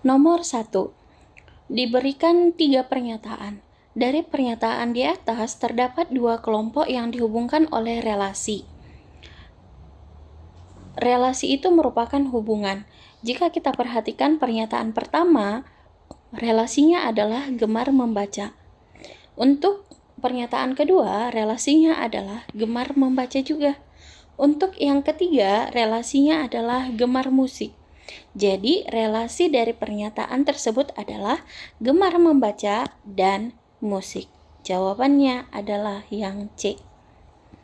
Nomor 1. Diberikan 3 pernyataan. Dari pernyataan di atas terdapat 2 kelompok yang dihubungkan oleh relasi. Relasi itu merupakan hubungan. Jika kita perhatikan pernyataan pertama, relasinya adalah gemar membaca. Untuk pernyataan kedua, relasinya adalah gemar membaca juga. Untuk yang ketiga, relasinya adalah gemar musik. Jadi, relasi dari pernyataan tersebut adalah gemar membaca dan musik. Jawabannya adalah yang C.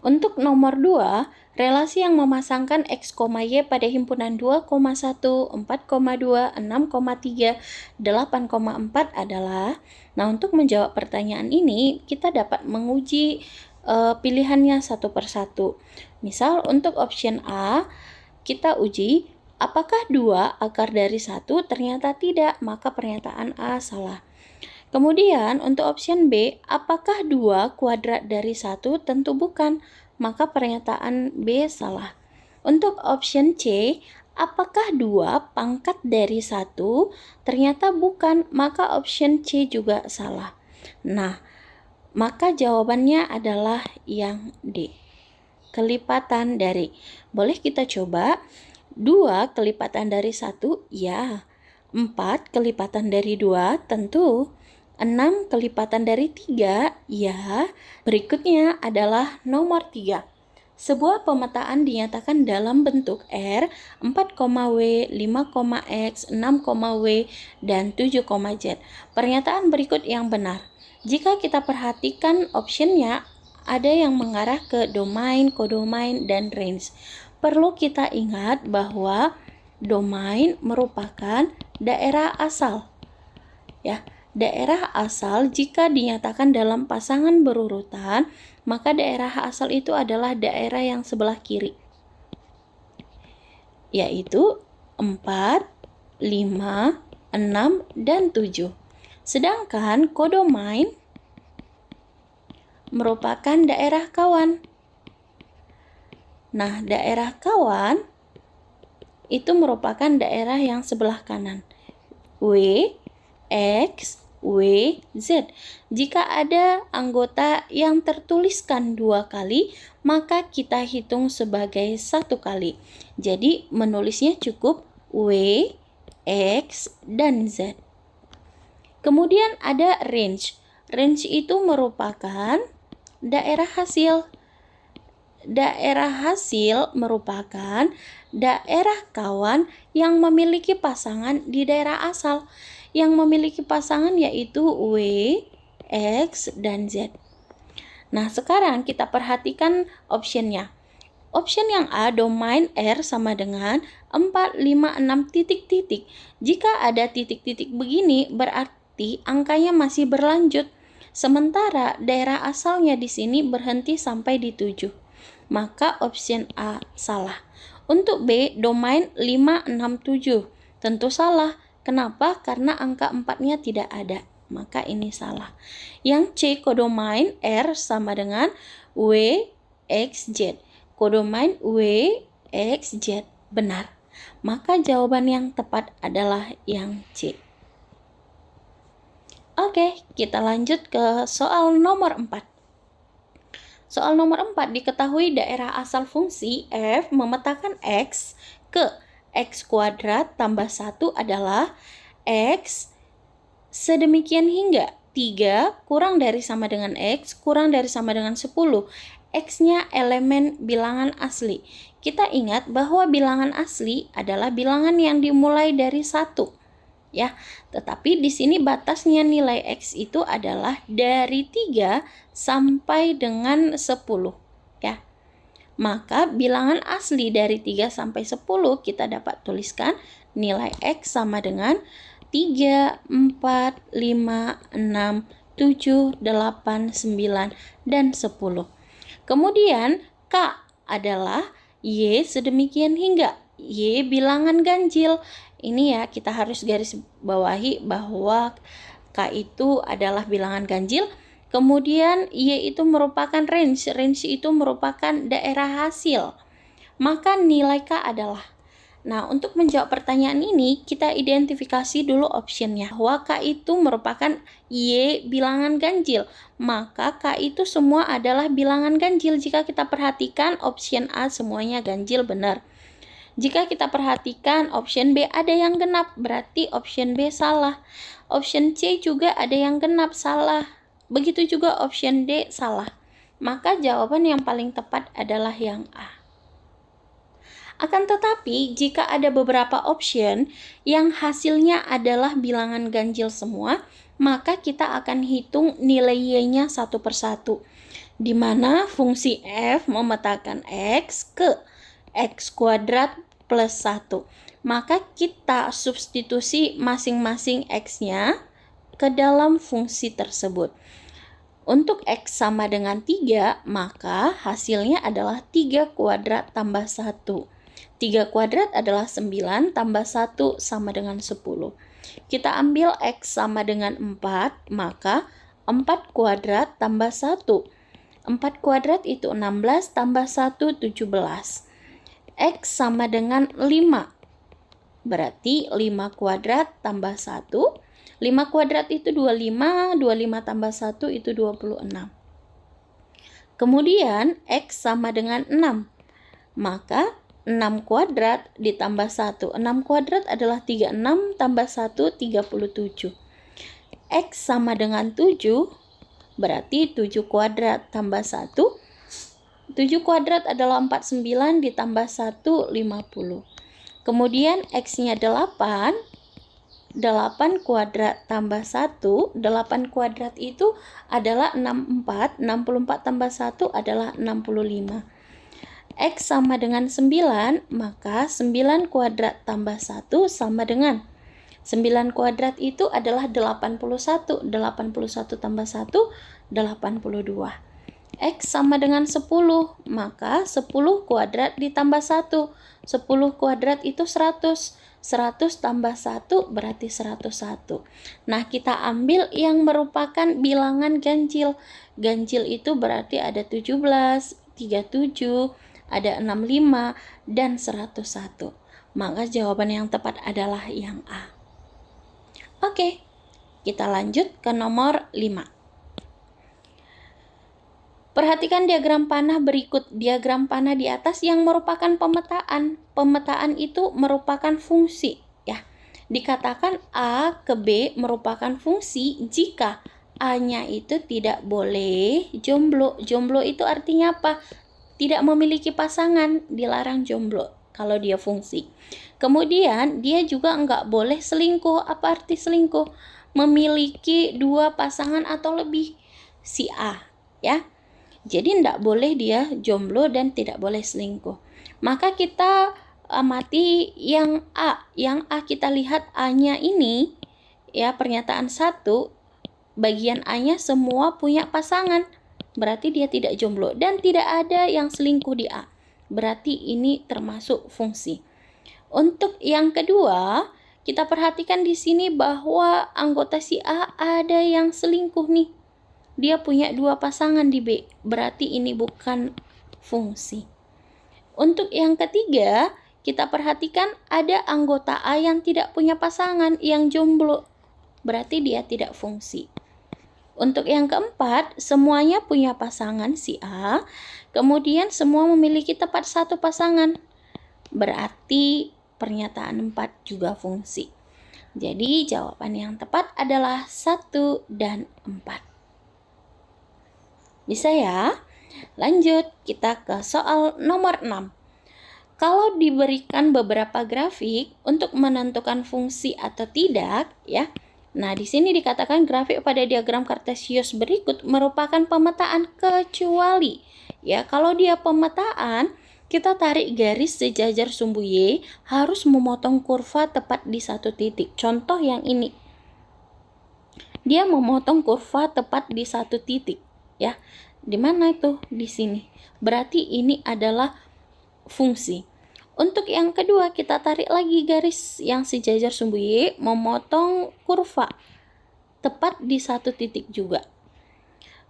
Untuk nomor 2, relasi yang memasangkan X, Y pada himpunan 2,1, 4,2, 6,3, 8,4 adalah, nah untuk menjawab pertanyaan ini, kita dapat menguji pilihannya satu persatu. Misal untuk option A, kita uji, apakah 2 akar dari 1? Ternyata tidak, maka pernyataan A salah. Kemudian untuk option B, apakah 2 kuadrat dari 1? Tentu bukan, maka pernyataan B salah. Untuk option C, apakah 2 pangkat dari 1? Ternyata bukan, maka option C juga salah. Nah, maka jawabannya adalah yang D. Kelipatan dari. Boleh kita coba. 2 kelipatan dari 1? Ya. 4 kelipatan dari 2? Tentu. 6 kelipatan dari 3? Ya. Berikutnya adalah nomor 3. Sebuah pemetaan dinyatakan dalam bentuk R, 4,W, 5,X, 6,W, dan 7,Z. Pernyataan berikut yang benar. Jika kita perhatikan optionnya, ada yang mengarah ke domain, kodomain, dan range. Perlu kita ingat bahwa domain merupakan daerah asal. Ya, daerah asal jika dinyatakan dalam pasangan berurutan, maka daerah asal itu adalah daerah yang sebelah kiri, yaitu 4, 5, 6, dan 7. Sedangkan kodomain merupakan daerah kawan. Nah, daerah kawan itu merupakan daerah yang sebelah kanan. W, X, W, Z. Jika ada anggota yang tertuliskan 2 kali, maka kita hitung sebagai 1 kali. Jadi, menulisnya cukup W, X, dan Z. Kemudian ada range. Range itu merupakan daerah hasil. Daerah hasil merupakan daerah kawan yang memiliki pasangan di daerah asal. Yang memiliki pasangan yaitu W, X, dan Z. Nah, sekarang kita perhatikan optionnya. Option yang A, domain R sama dengan 4, 5, 6 titik-titik. Jika ada titik-titik begini, berarti angkanya masih berlanjut. Sementara daerah asalnya di sini berhenti sampai di 7. Maka option A salah. Untuk B, domain 5, 6, 7. Tentu salah. Kenapa? Karena angka 4-nya tidak ada. Maka ini salah. Yang C, kodomain R sama dengan W, X, Z. Kodomain W, X, Z. Benar. Maka jawaban yang tepat adalah yang C. Oke, kita lanjut ke soal nomor 4. Soal nomor 4, diketahui daerah asal fungsi f memetakan x ke x kuadrat tambah 1 adalah x sedemikian hingga 3 kurang dari sama dengan x kurang dari sama dengan 10. X-nya elemen bilangan asli. Kita ingat bahwa bilangan asli adalah bilangan yang dimulai dari 1. Ya, tetapi di sini batasnya nilai X itu adalah dari 3 sampai dengan 10, ya. Maka bilangan asli dari 3 sampai 10 kita dapat tuliskan nilai X sama dengan 3, 4, 5, 6, 7, 8, 9, dan 10. Kemudian K adalah Y sedemikian hingga. Y bilangan ganjil. Ini ya, kita harus garis bawahi bahwa K itu adalah bilangan ganjil. Kemudian Y itu merupakan range. Range itu merupakan daerah hasil. Maka nilai K adalah Nah, untuk menjawab pertanyaan ini, kita identifikasi dulu optionnya. Bahwa K itu merupakan Y bilangan ganjil. Maka K itu semua adalah bilangan ganjil. Jika kita perhatikan, option A semuanya ganjil, benar. Jika kita perhatikan, option B ada yang genap, berarti option B salah. Option C juga ada yang genap, salah. Begitu juga option D salah. Maka jawaban yang paling tepat adalah yang A. Akan tetapi, jika ada beberapa option yang hasilnya adalah bilangan ganjil semua, maka kita akan hitung nilai Y-nya satu persatu. Di mana fungsi F memetakan X ke X kuadrat plus 1. Maka kita substitusi masing-masing X-nya ke dalam fungsi tersebut. Untuk X sama dengan 3, maka hasilnya adalah 3 kuadrat tambah 1. 3 kuadrat adalah 9 tambah 1 sama dengan 10. Kita ambil X sama dengan 4, maka 4 kuadrat tambah 1. 4 kuadrat itu 16 tambah 1, 17. X sama dengan 5. Berarti 5 kuadrat tambah 1. 5 kuadrat itu 25, 25 tambah 1 itu 26. Kemudian X sama dengan 6. Maka 6 kuadrat ditambah 1. 6 kuadrat adalah 36 tambah 1, 37. X sama dengan 7, berarti 7 kuadrat tambah 1. 7 kuadrat adalah 49 ditambah 1, 50. Kemudian X-nya 8. 8 kuadrat tambah 1. 8 kuadrat itu adalah 64. 64 tambah 1 adalah 65. X sama dengan 9, maka 9 kuadrat tambah 1 sama dengan 9 kuadrat itu adalah 81. 81 tambah 1, 82. X sama dengan 10, maka 10 kuadrat ditambah 1. 10 kuadrat itu 100. 100 tambah 1 berarti 101. Nah, kita ambil yang merupakan bilangan ganjil. Ganjil itu berarti ada 17, 37, ada 65, dan 101. Maka jawaban yang tepat adalah yang A. Oke, kita lanjut ke nomor 5. Perhatikan diagram panah berikut. Diagram panah di atas yang merupakan pemetaan. Pemetaan itu merupakan fungsi, ya. Dikatakan A ke B merupakan fungsi jika A-nya itu tidak boleh jomblo. Jomblo itu artinya apa? Tidak memiliki pasangan, dilarang jomblo kalau dia fungsi. Kemudian dia juga nggak boleh selingkuh. Apa arti selingkuh? Memiliki 2 pasangan atau lebih, si A, ya. Jadi nggak boleh dia jomblo dan tidak boleh selingkuh. Maka kita amati yang A. Yang A kita lihat A-nya ini, ya, pernyataan 1, bagian A-nya semua punya pasangan. Berarti dia tidak jomblo dan tidak ada yang selingkuh di A. Berarti ini termasuk fungsi. Untuk yang kedua, kita perhatikan di sini bahwa anggota si A ada yang selingkuh nih. Dia punya 2 pasangan di B. Berarti ini bukan fungsi. Untuk yang ketiga, kita perhatikan ada anggota A yang tidak punya pasangan, yang jomblo. Berarti dia tidak fungsi. Untuk yang keempat, semuanya punya pasangan si A, kemudian semua memiliki tepat 1 pasangan. Berarti pernyataan 4 juga fungsi. Jadi jawaban yang tepat adalah 1 dan 4. Bisa ya? Lanjut, kita ke soal nomor 6. Kalau diberikan beberapa grafik untuk menentukan fungsi atau tidak, ya. Nah, di sini dikatakan grafik pada diagram Kartesius berikut merupakan pemetaan kecuali, ya, kalau dia pemetaan, kita tarik garis sejajar sumbu Y harus memotong kurva tepat di 1 titik. Contoh yang ini. Dia memotong kurva tepat di 1 titik, ya. Di mana itu? Di sini. Berarti ini adalah fungsi. Untuk yang kedua, kita tarik lagi garis yang sejajar sumbu Y, memotong kurva tepat di 1 titik juga.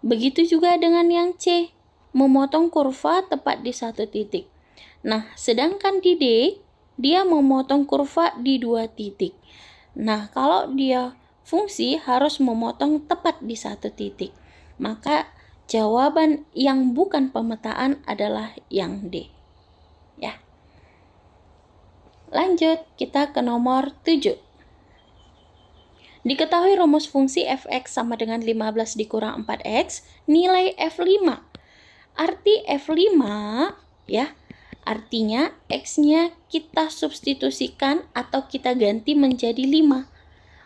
Begitu juga dengan yang C, memotong kurva tepat di 1 titik. Nah, sedangkan di D, dia memotong kurva di 2 titik. Nah, kalau dia fungsi harus memotong tepat di 1 titik. Maka jawaban yang bukan pemetaan adalah yang D. Ya. Lanjut, kita ke nomor 7. Diketahui rumus fungsi f(x) sama dengan 15 dikurang 4x, nilai f5. Arti f5, ya, artinya x-nya kita substitusikan atau kita ganti menjadi 5.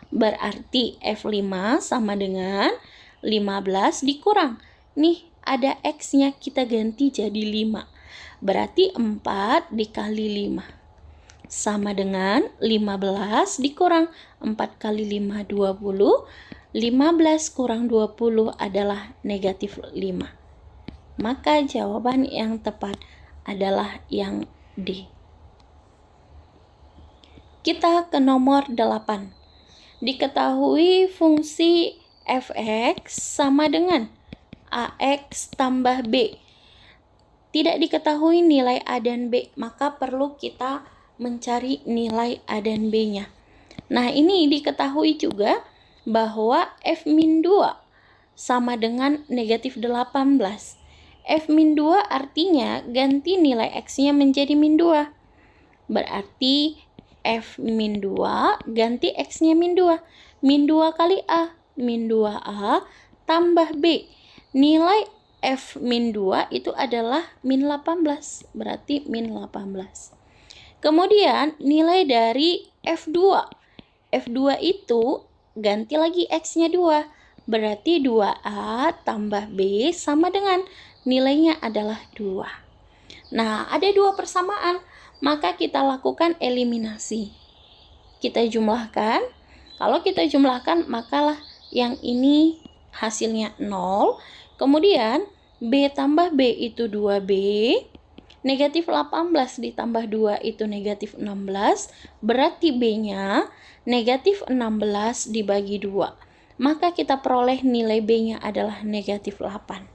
Berarti f5 sama dengan 15 dikurang. Nih, ada x-nya kita ganti jadi 5. Berarti 4 dikali 5. Sama dengan 15 dikurang 4 kali 5, 20. 15 kurang 20 adalah negatif 5. Maka jawaban yang tepat adalah yang D. Kita ke nomor 8. Diketahui fungsi f(x) sama dengan ax tambah b. Tidak diketahui nilai a dan b, maka perlu kita mencari nilai A dan B-nya. Nah, ini diketahui juga bahwa f-2 sama dengan negatif 18. F-2 artinya ganti nilai X-nya menjadi min 2. Berarti F-2 ganti X-nya min 2. Min 2 kali A, min 2A tambah B. Nilai F-2 itu adalah min 18, berarti min 18. Kemudian nilai dari F2. F2 itu ganti lagi X-nya 2. Berarti 2A tambah B sama dengan nilainya adalah 2. Nah, ada 2 persamaan. Maka kita lakukan eliminasi. Kita jumlahkan. Kalau kita jumlahkan, makalah yang ini hasilnya 0. Kemudian B tambah B itu 2B. Negatif 18 ditambah 2 itu negatif 16, berarti B-nya negatif 16 dibagi 2. Maka kita peroleh nilai B-nya adalah negatif 8.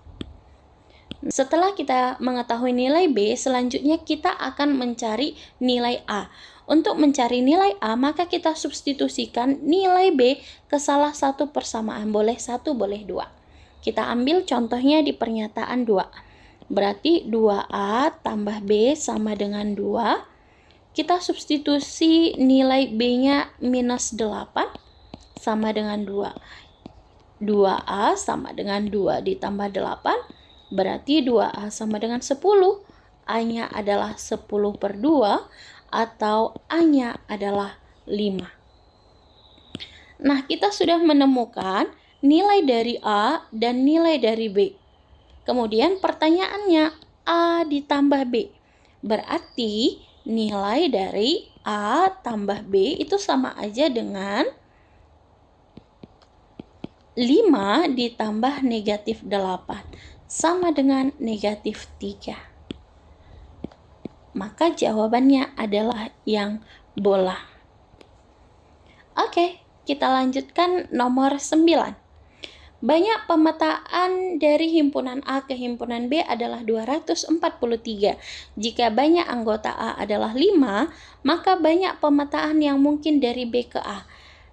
Setelah kita mengetahui nilai B, selanjutnya kita akan mencari nilai A. Untuk mencari nilai A, maka kita substitusikan nilai B ke salah satu persamaan. Boleh 1, boleh 2. Kita ambil contohnya di pernyataan 2. Berarti 2A tambah B sama dengan 2. Kita substitusi nilai B-nya minus 8 sama dengan 2. 2A sama dengan 2 ditambah 8. Berarti 2A sama dengan 10. A-nya adalah 10/2 atau A-nya adalah 5. Nah, kita sudah menemukan nilai dari A dan nilai dari B. Kemudian pertanyaannya A ditambah B. Berarti nilai dari A tambah B itu sama aja dengan 5 ditambah negatif 8. Sama dengan negatif 3. Maka jawabannya adalah yang bola. Oke, kita lanjutkan nomor 9. Banyak pemetaan dari himpunan A ke himpunan B adalah 243. Jika banyak anggota A adalah 5, maka banyak pemetaan yang mungkin dari B ke A.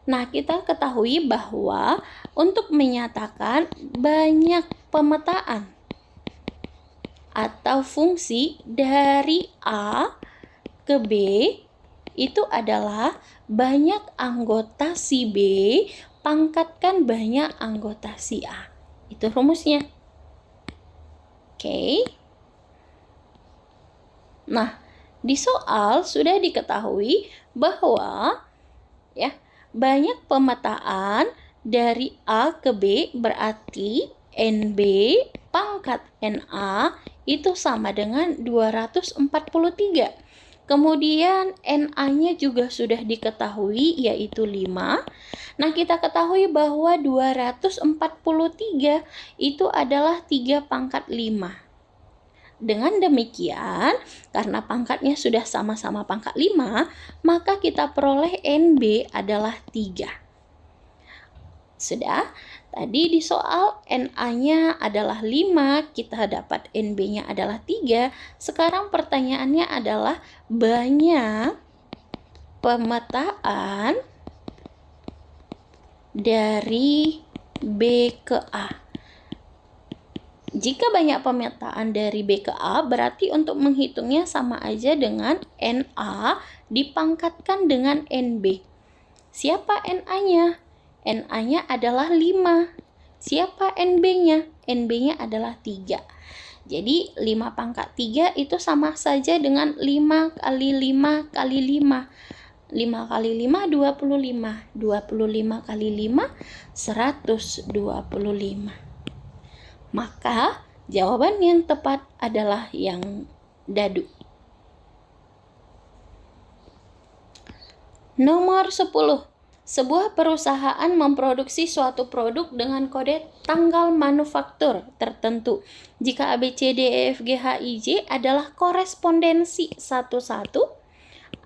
Nah, kita ketahui bahwa untuk menyatakan banyak pemetaan atau fungsi dari A ke B itu adalah banyak anggota si B pangkatkan banyak anggota si A. Itu rumusnya. Oke. Nah, di soal sudah diketahui bahwa ya, banyak pemetaan dari A ke B berarti NB pangkat NA itu sama dengan 243. Kemudian NA-nya juga sudah diketahui yaitu 5. Nah, kita ketahui bahwa 243 itu adalah 3 pangkat 5. Dengan demikian, karena pangkatnya sudah sama-sama pangkat 5, maka kita peroleh NB adalah 3. Sudah? Tadi di soal NA-nya adalah 5, kita dapat NB-nya adalah 3. Sekarang pertanyaannya adalah banyak pemetaan dari B ke A. Jika banyak pemetaan dari B ke A, berarti untuk menghitungnya sama aja dengan NA dipangkatkan dengan NB. Siapa NA-nya? NA-nya adalah 5. Siapa NB-nya? NB-nya adalah 3. Jadi 5 pangkat 3 itu sama saja dengan 5 kali 5 kali 5. 5 kali 5, 25. 25 kali 5, 125. Maka jawaban yang tepat adalah yang dadu. Nomor 10. Sebuah perusahaan memproduksi suatu produk dengan kode tanggal manufaktur tertentu. Jika A, B, C, D, E, F, G, H, I, J adalah korespondensi satu-satu,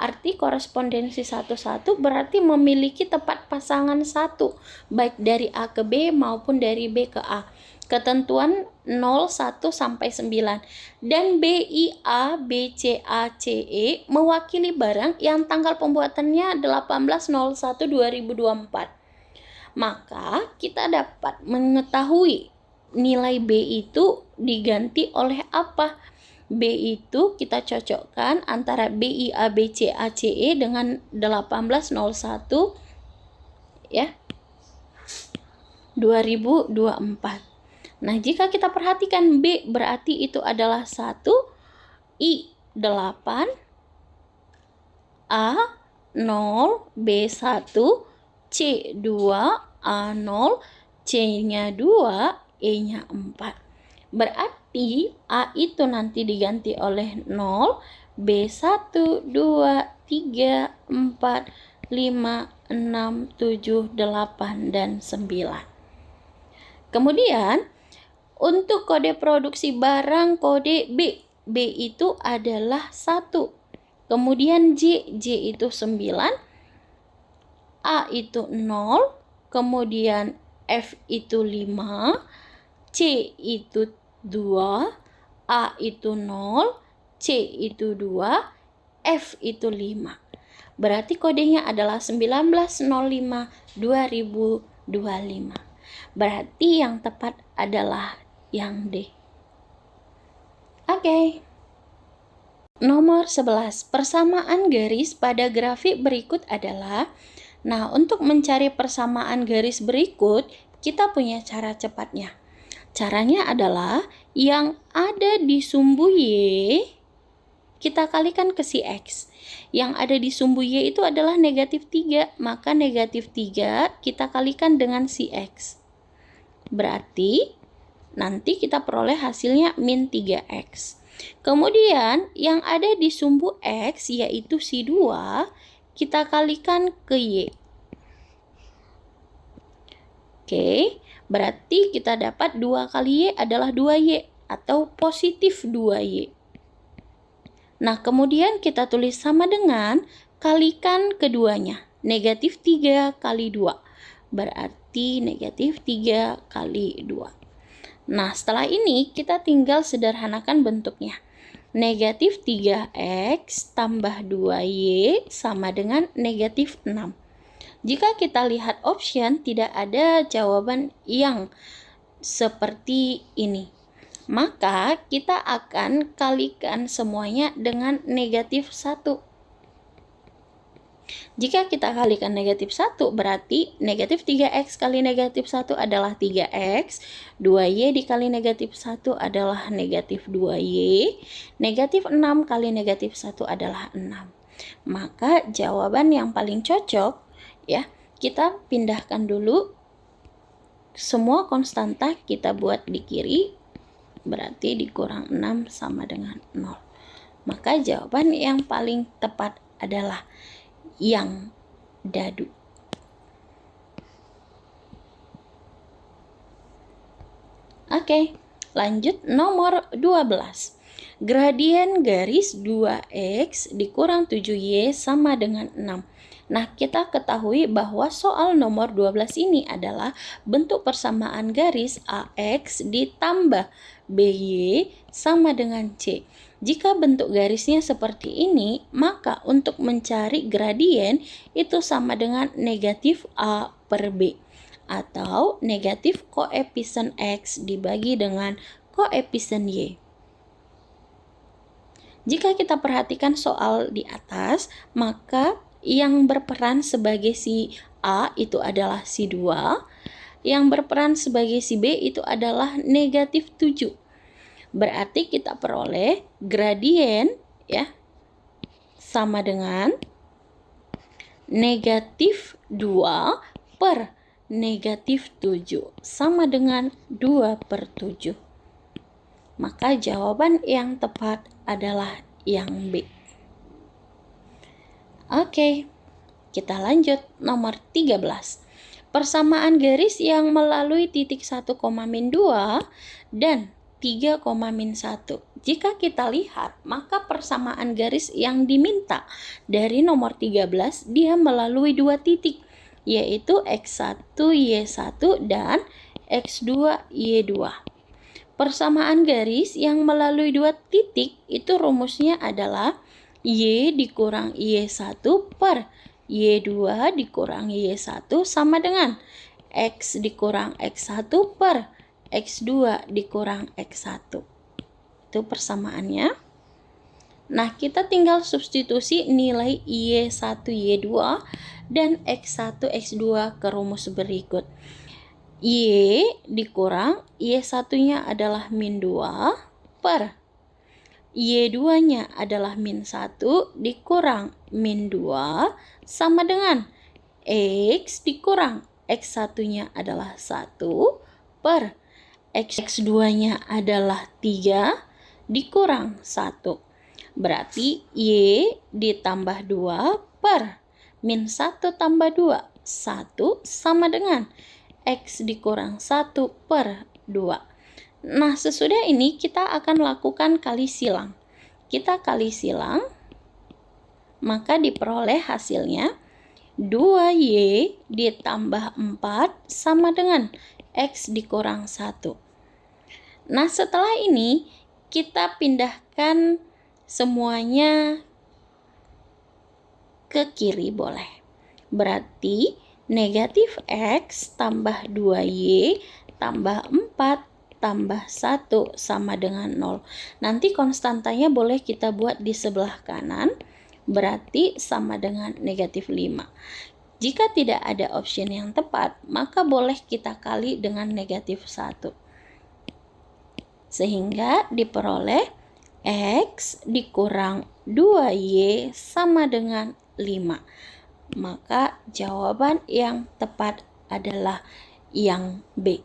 arti korespondensi satu-satu berarti memiliki tepat pasangan satu, baik dari A ke B maupun dari B ke A. Ketentuan 0, 1, sampai 9. Dan BIA, BCA, CE mewakili barang yang tanggal pembuatannya 18/01/2024. Maka kita dapat mengetahui nilai B itu diganti oleh apa? B itu kita cocokkan antara BIA, BCA, CE dengan 18/01 ya 2024. Nah, jika kita perhatikan B berarti itu adalah 1, I 8, A 0, B 1, C 2, A 0, C-nya 2, E-nya 4. Berarti A itu nanti diganti oleh 0, B 1, 2, 3, 4, 5, 6, 7, 8, dan 9. Kemudian untuk kode produksi barang kode B. B itu adalah 1. Kemudian J itu 9. A itu 0. Kemudian F itu 5. C itu 2. A itu 0. C itu 2. F itu 5. Berarti kodenya adalah 19/05/2025. Berarti yang tepat adalah yang D. Oke. Nomor 11. Persamaan garis pada grafik berikut adalah, nah untuk mencari persamaan garis berikut, kita punya cara cepatnya. Caranya adalah yang ada di sumbu Y, kita kalikan ke si X. Yang ada di sumbu Y itu adalah -3, maka -3 kita kalikan dengan si X. Berarti nanti kita peroleh hasilnya -3x. Kemudian yang ada di sumbu X yaitu si 2 kita kalikan ke Y. Oke, berarti kita dapat 2 kali Y adalah 2Y atau positif 2Y. Nah, kemudian kita tulis sama dengan kalikan keduanya. -3 kali 2. Berarti -3 kali 2. Nah, setelah ini kita tinggal sederhanakan bentuknya. -3x tambah 2y sama dengan -6. Jika kita lihat option, tidak ada jawaban yang seperti ini. Maka kita akan kalikan semuanya dengan -1. Jika kita kalikan -1 berarti -3x kali -1 adalah 3x, 2y dikali -1 adalah -2y, -6 kali -1 adalah 6. Maka jawaban yang paling cocok ya, kita pindahkan dulu semua konstanta kita buat di kiri, berarti dikurang 6 sama dengan 0. Maka jawaban yang paling tepat adalah yang dadu. Oke, lanjut nomor 12. Gradien garis 2x dikurang 7y sama dengan 6. Nah, kita ketahui bahwa soal nomor 12 ini adalah bentuk persamaan garis AX ditambah BY sama dengan C. Jika bentuk garisnya seperti ini, maka untuk mencari gradien itu sama dengan negatif A per B, atau negatif koefisien X dibagi dengan koefisien Y. Jika kita perhatikan soal di atas, maka yang berperan sebagai si A itu adalah si 2, yang berperan sebagai si B itu adalah negatif 7. Berarti kita peroleh gradien ya sama dengan negatif 2 per negatif 7 sama dengan 2 per 7. Maka jawaban yang tepat adalah yang B. Oke, kita lanjut nomor 13. Persamaan garis yang melalui titik 1, min 2 dan 3, min 1. Jika kita lihat, maka persamaan garis yang diminta dari nomor 13, dia melalui 2 titik, yaitu X1, Y1 dan X2, Y2. Persamaan garis yang melalui 2 titik itu rumusnya adalah Y dikurang Y1 per Y2 dikurang Y1 sama dengan X dikurang X1 per X2 dikurang X1. Itu persamaannya. Nah, kita tinggal substitusi nilai Y1, Y2 dan X1, X2 ke rumus berikut. Y dikurang Y1-nya adalah min 2 per Y2-nya adalah min 1 dikurang min 2 sama dengan X dikurang X1-nya adalah 1 per X2-nya adalah 3 dikurang 1. Berarti Y ditambah 2 per min 1 tambah 2, 1 sama dengan X dikurang 1 per 2. Nah, sesudah ini kita akan lakukan kali silang. Kita kali silang, maka diperoleh hasilnya 2Y ditambah 4 sama dengan X dikurang 1. Nah, setelah ini kita pindahkan semuanya ke kiri boleh. Berarti negatif X tambah 2Y tambah 4 tambah 1 sama dengan 0. Nanti konstantanya boleh kita buat di sebelah kanan, berarti sama dengan negatif 5. Jika tidak ada option yang tepat, maka boleh kita kali dengan negatif 1. Sehingga diperoleh X dikurang 2Y sama dengan 5. Maka jawaban yang tepat adalah yang B.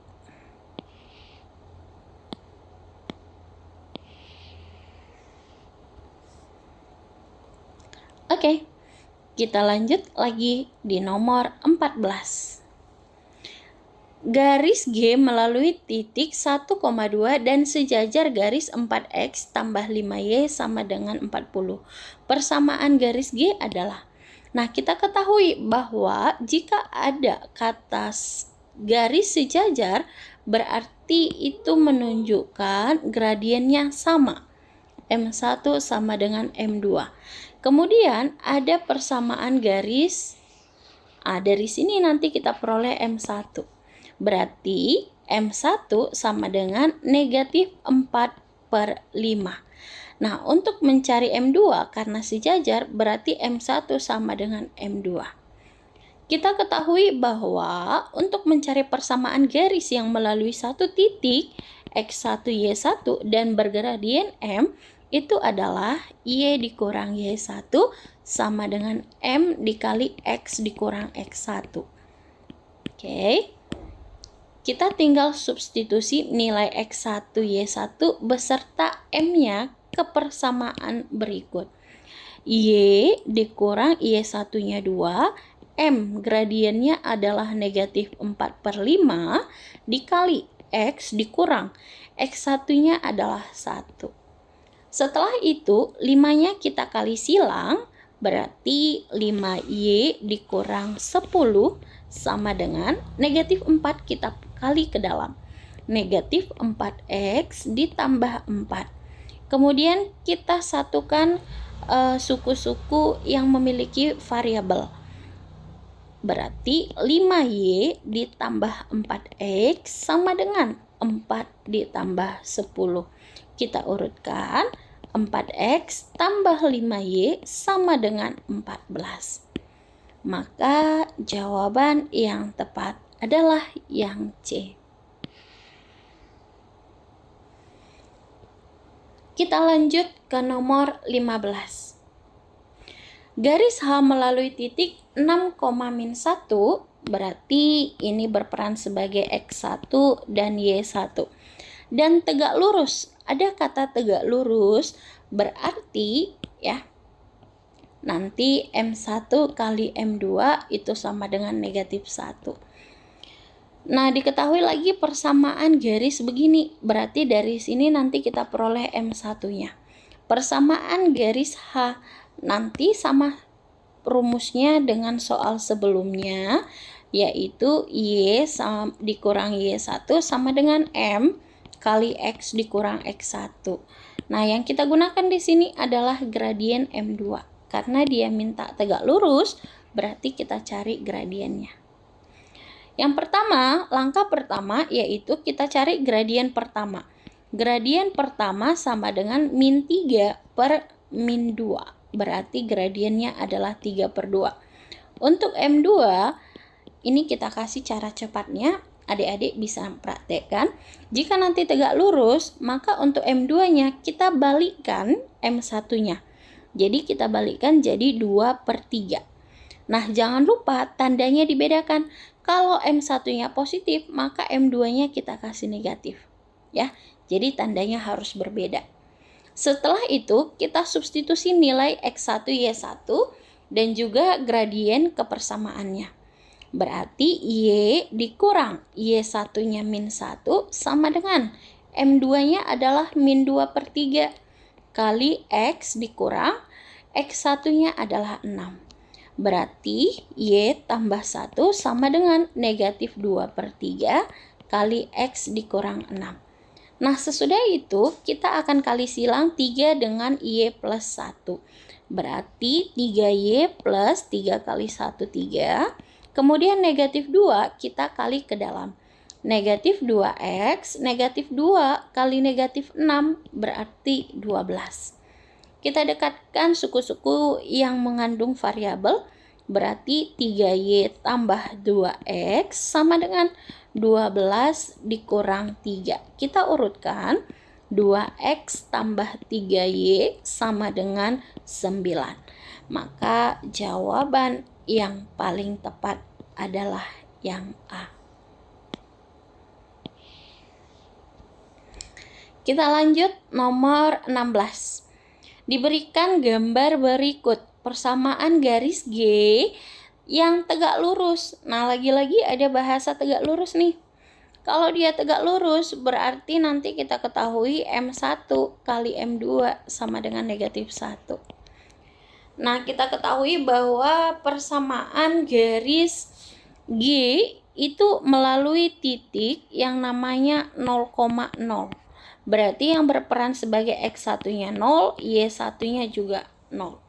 Oke, kita lanjut lagi di nomor 14. Garis G melalui titik 1,2 dan sejajar garis 4X tambah 5Y sama dengan 40. Persamaan garis G adalah, nah, kita ketahui bahwa jika ada kata garis sejajar, berarti itu menunjukkan gradiennya sama. M1 sama dengan M2. Kemudian ada persamaan garis. Dari sini nanti kita peroleh M1. Berarti M1 sama dengan negatif 4 per 5. Nah, untuk mencari M2 karena sejajar, berarti M1 sama dengan M2. Kita ketahui bahwa untuk mencari persamaan garis yang melalui satu titik X1, Y1 dan bergradien M, itu adalah Y dikurang Y1 sama dengan M dikali X dikurang X1. Oke. Kita tinggal substitusi nilai X1, Y1 beserta M-nya ke persamaan berikut. Y dikurang Y1-nya 2, M gradiennya adalah negatif 4 per 5 dikali X dikurang X1-nya adalah 1. Setelah itu 5-nya kita kali silang, Berarti 5Y dikurang 10 sama dengan negatif 4 kita kali ke dalam. Negatif 4X ditambah 4. Kemudian kita satukan suku-suku yang memiliki variabel. Berarti 5Y ditambah 4X sama dengan 4 ditambah 10. Kita urutkan, 4X tambah 5Y sama dengan 14. Maka jawaban yang tepat adalah yang C. Kita lanjut ke nomor 15. Garis H melalui titik 6, min 1 berarti ini berperan sebagai X1 dan Y1. Dan tegak lurus, ada kata tegak lurus berarti ya nanti M1 kali M2 itu sama dengan negatif 1. Nah, diketahui lagi persamaan garis begini, berarti dari sini nanti kita peroleh M1-nya. Persamaan garis H nanti sama rumusnya dengan soal sebelumnya, yaitu Y dikurang Y1 sama dengan M kali X dikurang X1. Nah, yang kita gunakan di sini adalah gradien M2. Karena dia minta tegak lurus, berarti kita cari gradiennya. Yang pertama, langkah pertama yaitu kita cari gradien pertama. Gradien pertama sama dengan min 3 per min 2. Berarti gradiennya adalah 3/2. Untuk M2, ini kita kasih cara cepatnya. Adik-adik bisa praktekkan. Jika nanti tegak lurus, maka untuk M2-nya kita balikkan M1-nya. Jadi kita balikkan jadi 2/3. Nah, jangan lupa tandanya dibedakan. Kalau M1-nya positif, maka M2-nya kita kasih negatif. Ya, jadi tandanya harus berbeda. Setelah itu, kita substitusi nilai X1, Y1 dan juga gradien kepersamaannya. Berarti Y dikurang Y1-nya min 1 sama dengan M2-nya adalah min 2/3 kali X dikurang X1-nya adalah 6. Berarti Y tambah 1 sama dengan negatif 2/3 kali X dikurang 6. Nah, sesudah itu kita akan kali silang 3 dengan Y plus 1. Berarti 3Y plus 3 kali 1, 3. Kemudian negatif 2 kita kali ke dalam. Negatif 2X, negatif 2 kali negatif 6 berarti 12. Kita dekatkan suku-suku yang mengandung variabel. Berarti 3Y tambah 2X sama dengan 12 dikurang 3. Kita urutkan 2X tambah 3Y sama dengan 9. Maka jawaban yang paling tepat adalah yang A. Kita lanjut nomor 16. Diberikan gambar berikut. Persamaan garis G yang tegak lurus. Nah, lagi-lagi ada bahasa tegak lurus nih. Kalau dia tegak lurus, berarti nanti kita ketahui M1 kali M2 sama dengan negatif 1. Nah, kita ketahui bahwa persamaan garis G itu melalui titik yang namanya 0,0. Berarti yang berperan sebagai X1-nya 0, Y1-nya juga 0.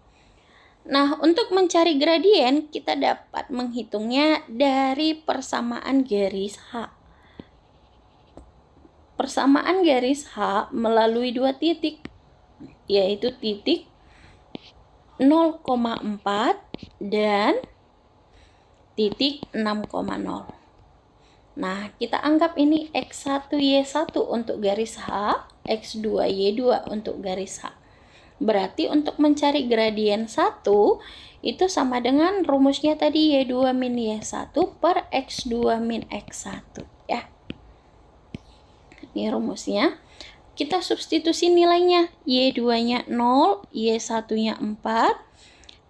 Nah, untuk mencari gradien, kita dapat menghitungnya dari persamaan garis H. Persamaan garis H melalui dua titik, yaitu titik 0,4 dan titik 6,0. Nah, kita anggap ini X1, Y1 untuk garis H, X2, Y2 untuk garis H. Berarti untuk mencari gradien 1 itu sama dengan rumusnya tadi Y2 min Y1 per X2 min X1 ya. Ini rumusnya. Kita substitusi nilainya. Y2-nya 0, Y1-nya 4,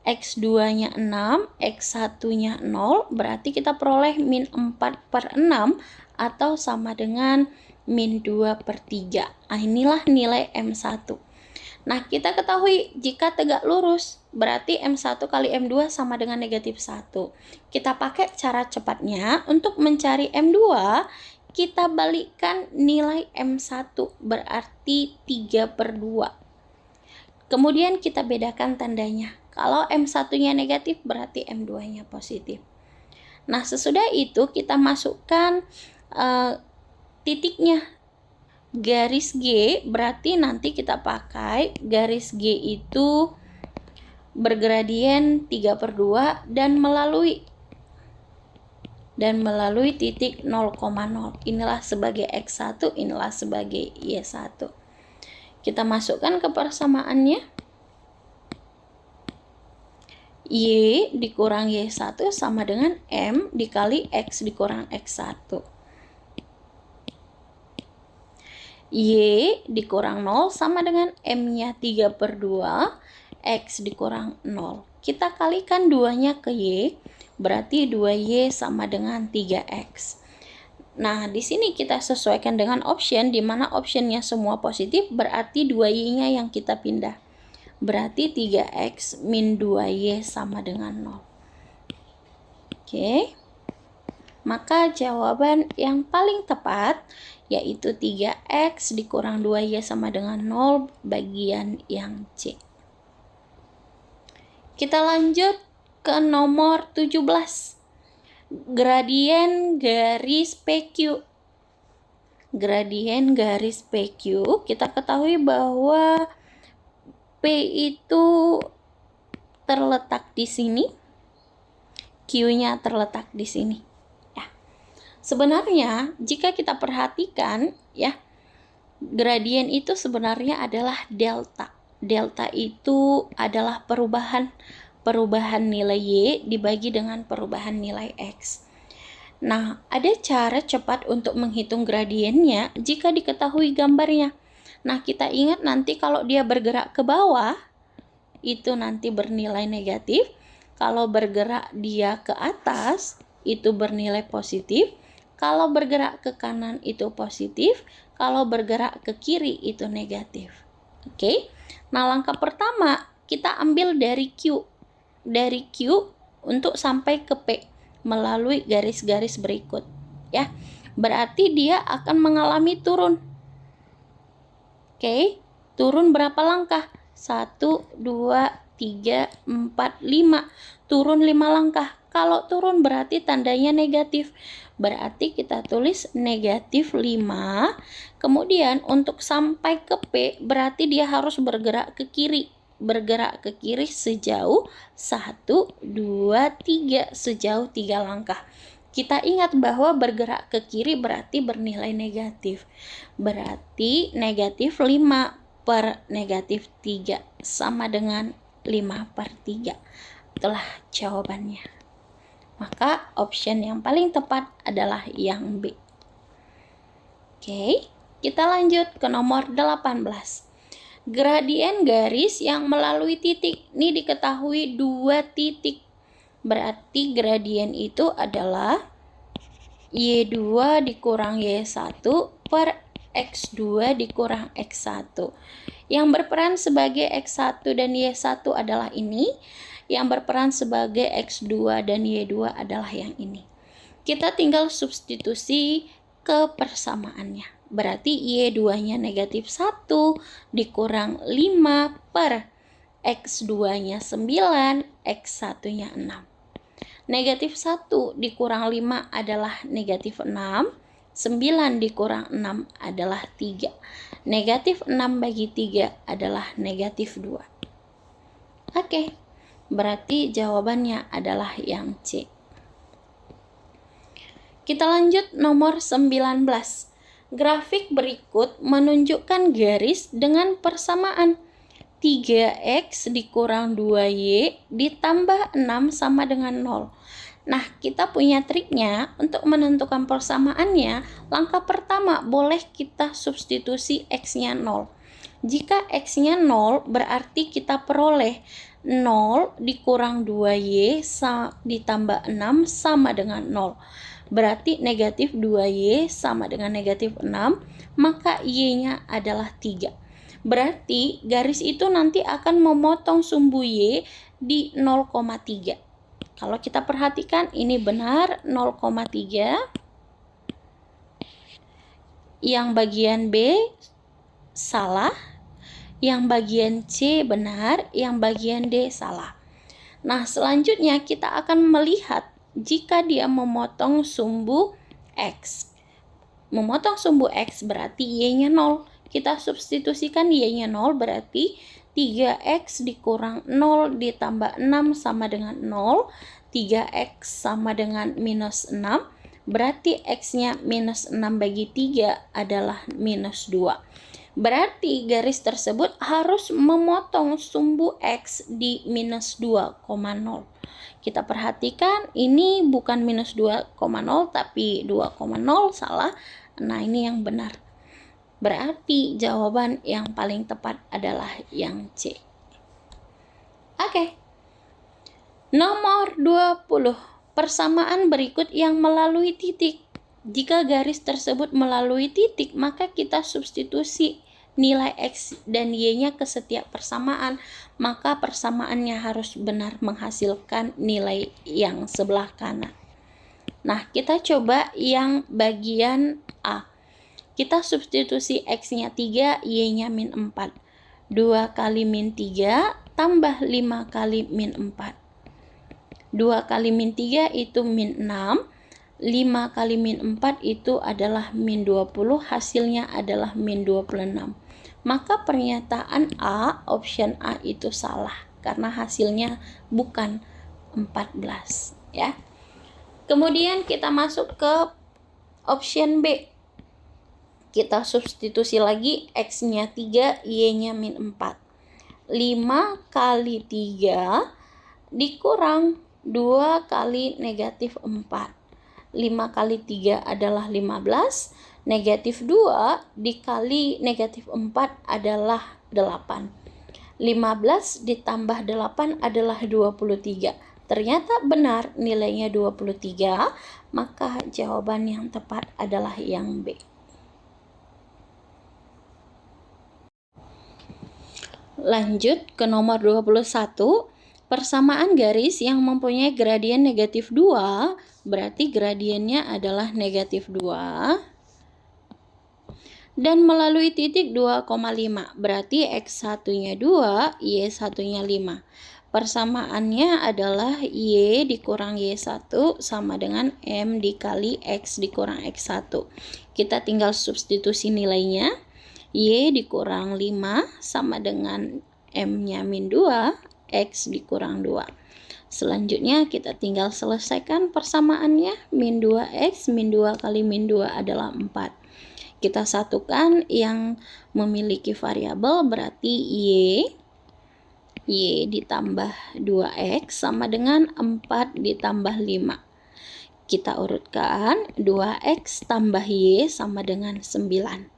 X2-nya 6, X1-nya 0. Berarti kita peroleh min 4/6 atau sama dengan min 2/3. Inilah nilai M1. Nah, kita ketahui jika tegak lurus, berarti M1 kali M2 sama dengan negatif 1. Kita pakai cara cepatnya untuk mencari M2, kita balikkan nilai M1, berarti 3/2. Kemudian kita bedakan tandanya. Kalau M1-nya negatif, berarti M2-nya positif. Nah, sesudah itu kita masukkan titiknya. Garis G berarti nanti kita pakai garis G itu bergradien 3/2 dan melalui titik 0,0. Inilah sebagai X1, inilah sebagai Y1. Kita masukkan ke persamaannya. Y dikurang Y1 sama dengan M dikali X dikurang X1. Y dikurang 0 sama dengan M-nya 3/2, X dikurang 0. Kita kalikan 2-nya ke Y, berarti 2Y sama dengan 3X. Nah, di sini kita sesuaikan dengan option, di mana optionnya semua positif, berarti 2Y-nya yang kita pindah. Berarti 3X min 2Y sama dengan 0. Oke. Maka jawaban yang paling tepat yaitu 3X dikurang 2Y sama dengan 0 bagian yang C. Kita lanjut ke nomor 17. Gradien garis PQ. Gradien garis PQ, kita ketahui bahwa P itu terletak di sini, Q-nya terletak di sini. Sebenarnya jika kita perhatikan ya, gradien itu sebenarnya adalah delta. Delta itu adalah perubahan nilai Y dibagi dengan perubahan nilai X. Nah, ada cara cepat untuk menghitung gradiennya jika diketahui gambarnya. Nah, kita ingat nanti kalau dia bergerak ke bawah, itu nanti bernilai negatif. Kalau bergerak dia ke atas, itu bernilai positif. Kalau bergerak ke kanan itu positif, kalau bergerak ke kiri itu negatif. Oke. Nah, langkah pertama kita ambil dari Q. Dari Q untuk sampai ke P melalui garis-garis berikut, ya. Berarti dia akan mengalami turun. Oke. Turun berapa langkah? 1, 2, 3, 4, 5. Turun 5 langkah. Kalau turun berarti tandanya negatif. Berarti kita tulis negatif 5. Kemudian untuk sampai ke P berarti dia harus bergerak ke kiri. Bergerak ke kiri sejauh 1, 2, 3. Sejauh 3 langkah. Kita ingat bahwa bergerak ke kiri berarti bernilai negatif. Berarti negatif 5 per negatif 3 sama dengan 5/3. Itulah jawabannya. Maka option yang paling tepat adalah yang B. Oke, kita lanjut ke nomor 18. Gradien garis yang melalui titik. Ini diketahui 2 titik. Berarti gradien itu adalah Y2 dikurang Y1 per X2 dikurang X1. Yang berperan sebagai X1 dan Y1 adalah ini. Yang berperan sebagai X2 dan Y2 adalah yang ini. Kita tinggal substitusi ke persamaannya. Berarti Y2-nya negatif 1 dikurang 5 per X2-nya 9, X1-nya 6. Negatif 1 dikurang 5 adalah negatif 6. 9 dikurang 6 adalah 3. Negatif 6 bagi 3 adalah negatif 2. Oke. Berarti jawabannya adalah yang C. Kita lanjut nomor 19. Grafik berikut menunjukkan garis dengan persamaan 3X dikurang 2Y ditambah 6 sama dengan 0. Nah, kita punya triknya untuk menentukan persamaannya. Langkah pertama, boleh kita substitusi X-nya 0. Jika X-nya 0, berarti kita peroleh 0 dikurang 2Y ditambah 6 sama dengan 0. Berarti negatif 2Y sama dengan negatif 6, maka Y-nya adalah 3. Berarti garis itu nanti akan memotong sumbu Y di 0,3. Kalau kita perhatikan ini benar 0,3. Yang bagian B salah. Yang bagian C benar, yang bagian D salah. Nah, selanjutnya kita akan melihat jika dia memotong sumbu X. Memotong sumbu X berarti Y-nya 0. Kita substitusikan Y-nya 0 berarti 3X dikurang 0 ditambah 6 sama dengan 0. 3X sama dengan minus 6. Berarti X-nya minus 6 bagi 3 adalah minus 2. Berarti garis tersebut harus memotong sumbu X di minus 2,0. Kita perhatikan ini bukan minus 2,0 tapi 2,0 salah. Nah, ini yang benar. Berarti jawaban yang paling tepat adalah yang C. Oke. Nomor 20. Persamaan berikut yang melalui titik. Jika garis tersebut melalui titik, maka kita substitusi nilai X dan Y-nya ke setiap persamaan. Maka persamaannya harus benar menghasilkan nilai yang sebelah kanan. Nah, kita coba yang bagian A. Kita substitusi X-nya 3, Y-nya min 4. 2 kali min 3 tambah 5 kali min 4. 2 kali min 3 itu min 6. 5 kali min 4 itu adalah min 20, hasilnya adalah min 26. Maka pernyataan A, option A itu salah karena hasilnya bukan 14 ya. Kemudian kita masuk ke option B. Kita substitusi lagi X-nya 3, Y-nya min 4. 5 kali 3 dikurang 2 kali negatif 4. 5 kali 3 adalah 15, negatif 2 dikali negatif 4 adalah 8. 15 ditambah 8 adalah 23. Ternyata benar nilainya 23, maka jawaban yang tepat adalah yang B. Lanjut ke nomor 21. Persamaan garis yang mempunyai gradien negatif 2, berarti gradiennya adalah negatif 2. Dan melalui titik 2,5, berarti X1-nya 2, Y1-nya 5. Persamaannya adalah Y dikurang Y1 sama dengan M dikali X dikurang X1. Kita tinggal substitusi nilainya. Y dikurang 5 sama dengan M-nya min 2. X dikurang 2. Selanjutnya kita tinggal selesaikan persamaannya. Min 2X, min 2 kali min 2 adalah 4. Kita satukan yang memiliki variabel berarti Y ditambah 2X sama dengan 4 ditambah 5. Kita urutkan 2X tambah Y sama dengan 9.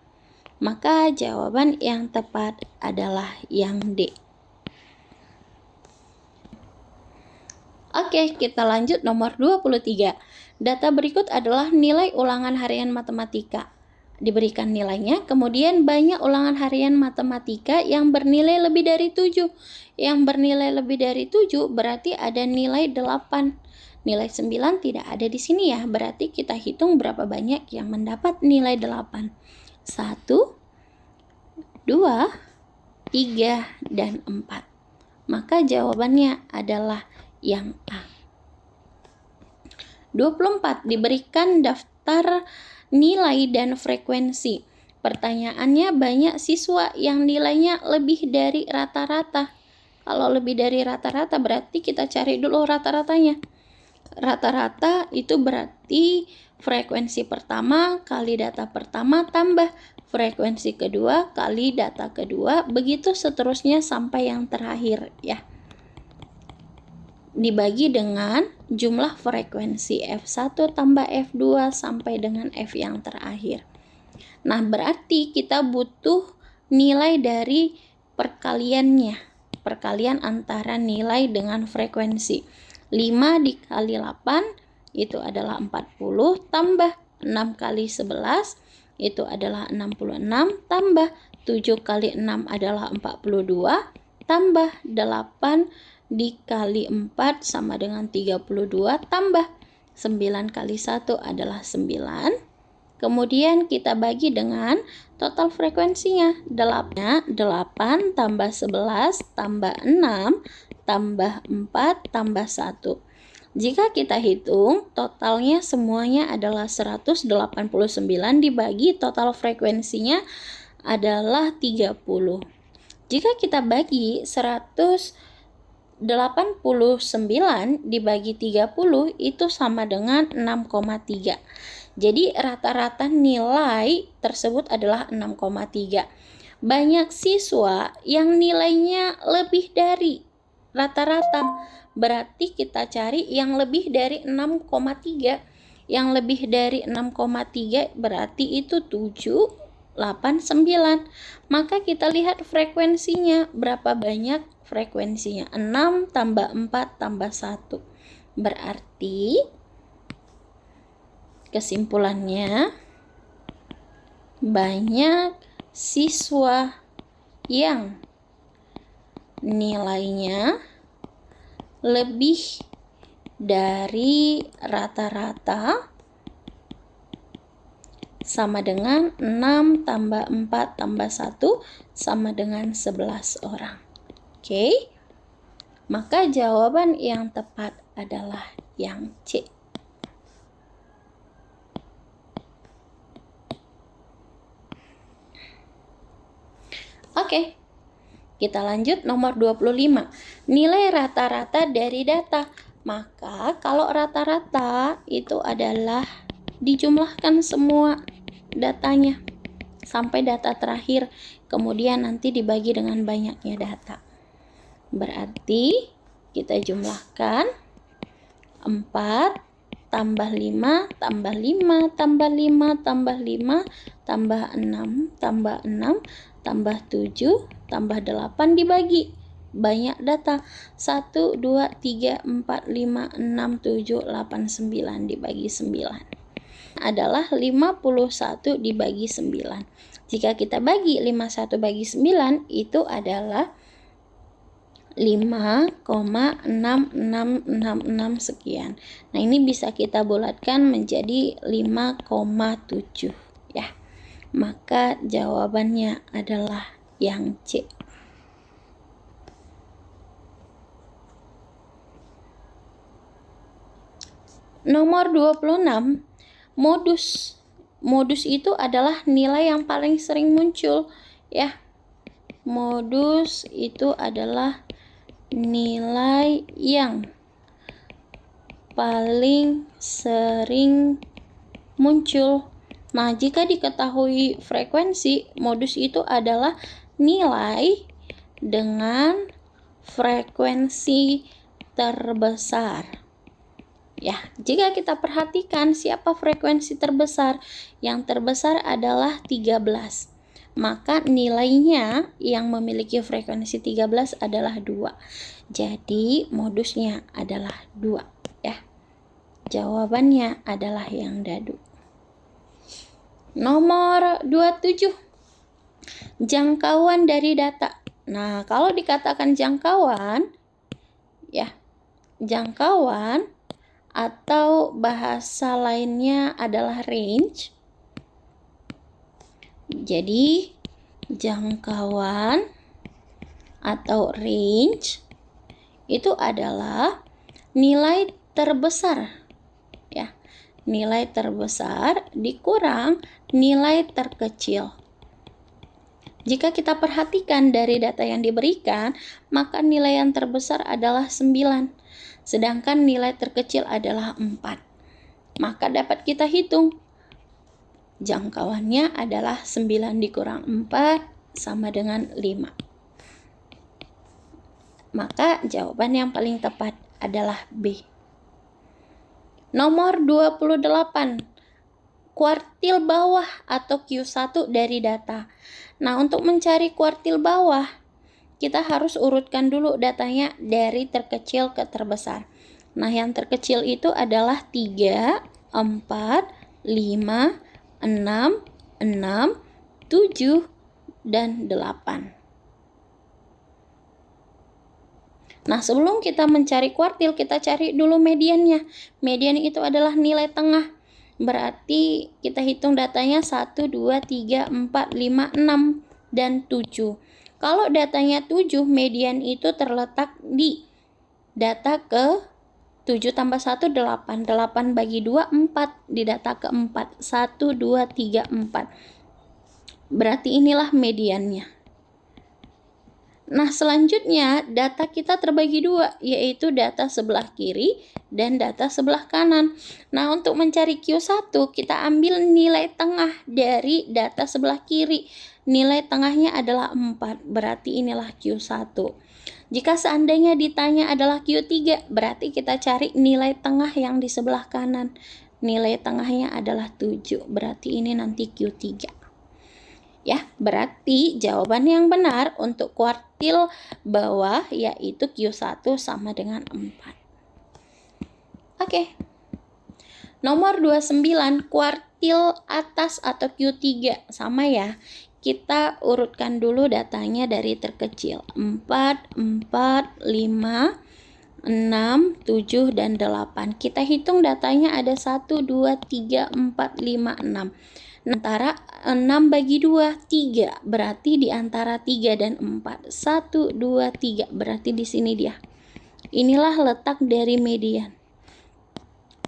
Maka jawaban yang tepat adalah yang D. Oke, kita lanjut nomor 23. Data berikut adalah nilai ulangan harian matematika. Diberikan nilainya, kemudian banyak ulangan harian matematika yang bernilai lebih dari 7. Yang bernilai lebih dari 7 berarti ada nilai 8. Nilai 9 tidak ada di sini ya, berarti kita hitung berapa banyak yang mendapat nilai 8. 1, 2, 3, dan 4. Maka jawabannya adalah yang A. 24. Diberikan daftar nilai dan frekuensi. Pertanyaannya, banyak siswa yang nilainya lebih dari rata-rata. Kalau lebih dari rata-rata berarti kita cari dulu rata-ratanya. Rata-rata itu berarti frekuensi pertama kali data pertama tambah frekuensi kedua kali data kedua, begitu seterusnya sampai yang terakhir ya. Dibagi dengan jumlah frekuensi F1 tambah F2 sampai dengan F yang terakhir. Nah, berarti kita butuh nilai dari perkaliannya. Perkalian antara nilai dengan frekuensi. 5 dikali 8 itu adalah 40, tambah 6 kali 11 itu adalah 66, tambah 7 kali 6 adalah 42, tambah 8 dikali 4 sama dengan 32, tambah 9 kali 1 adalah 9. Kemudian kita bagi dengan total frekuensinya. 8 tambah 11 tambah 6 tambah 4 tambah 1. Jika kita hitung, totalnya semuanya adalah 189 dibagi total frekuensinya adalah 30. Jika kita bagi 189 dibagi 30 itu sama dengan 6,3. Jadi rata-rata nilai tersebut adalah 6,3. Banyak siswa yang nilainya lebih dari rata-rata. Berarti kita cari yang lebih dari 6,3. Yang lebih dari 6,3 berarti itu 7, 8, 9. Maka kita lihat frekuensinya. Berapa banyak frekuensinya? 6 tambah 4 tambah 1. Berarti kesimpulannya, banyak siswa yang nilainya lebih dari rata-rata sama dengan 6 tambah 4 tambah 1 sama dengan 11 orang. Oke? Maka jawaban yang tepat adalah yang C. Oke, kita lanjut nomor 25. Nilai rata-rata dari data. Maka kalau rata-rata itu adalah dijumlahkan semua datanya sampai data terakhir. Kemudian nanti dibagi dengan banyaknya data. Berarti kita jumlahkan 4 tambah 5 tambah 5 tambah 5 tambah 5 tambah 6 tambah 6 tambah 7 tambah 8 dibagi banyak data. 1, 2, 3, 4, 5, 6, 7, 8, 9 dibagi 9 adalah 51 dibagi 9. Jika kita bagi 51 bagi 9 itu adalah 5,6666 sekian. Nah, ini bisa kita bulatkan menjadi 5,7 ya. Maka jawabannya adalah yang C. Nomor 26, modus. Modus itu adalah nilai yang paling sering muncul ya. Modus itu adalah nilai yang paling sering muncul. Nah, jika diketahui frekuensi, modus itu adalah nilai dengan frekuensi terbesar. Ya, jika kita perhatikan siapa frekuensi terbesar? Yang terbesar adalah 13. Maka nilainya yang memiliki frekuensi 13 adalah 2. Jadi modusnya adalah 2 ya. Jawabannya adalah yang dadu. Nomor 27. Jangkauan dari data. Nah, kalau dikatakan jangkauan ya, jangkauan atau bahasa lainnya adalah range. Jadi jangkauan atau range itu adalah nilai terbesar ya. Nilai terbesar dikurang nilai terkecil. Jika kita perhatikan dari data yang diberikan, maka nilai yang terbesar adalah 9, sedangkan nilai terkecil adalah 4. Maka dapat kita hitung jangkauannya adalah 9 dikurang 4 sama dengan 5. Maka jawaban yang paling tepat adalah B. Nomor 28. Kuartil bawah atau Q1 dari data. Nah, untuk mencari kuartil bawah, kita harus urutkan dulu datanya dari terkecil ke terbesar. Nah, yang terkecil itu adalah 3, 4, 5, 6, 7, dan 8. Nah, sebelum kita mencari kuartil, kita cari dulu mediannya. Median itu adalah nilai tengah. Berarti kita hitung datanya 1, 2, 3, 4, 5, 6, dan 7. Kalau datanya 7, median itu terletak di data ke 7 tambah 1, 8. 8 bagi 2, 4. Di data keempat, 1, 2, 3, 4. Berarti inilah mediannya. Nah, selanjutnya data kita terbagi dua, yaitu data sebelah kiri dan data sebelah kanan. Nah, untuk mencari Q1, kita ambil nilai tengah dari data sebelah kiri. Nilai tengahnya adalah 4, berarti inilah Q1. Jika seandainya ditanya adalah Q3, berarti kita cari nilai tengah yang di sebelah kanan. Nilai tengahnya adalah 7, berarti ini nanti Q3. Ya, berarti jawaban yang benar untuk kuartil bawah yaitu Q1 sama dengan 4. Oke. Nomor 29, kuartil atas atau Q3. Sama ya. Kita urutkan dulu datanya dari terkecil. 4, 4, 5, 6, 7, dan 8. Kita hitung datanya ada 1, 2, 3, 4, 5, 6. Antara 6 bagi 2, 3. Berarti di antara 3 dan 4. 1, 2, 3. Berarti di sini dia. Inilah letak dari median.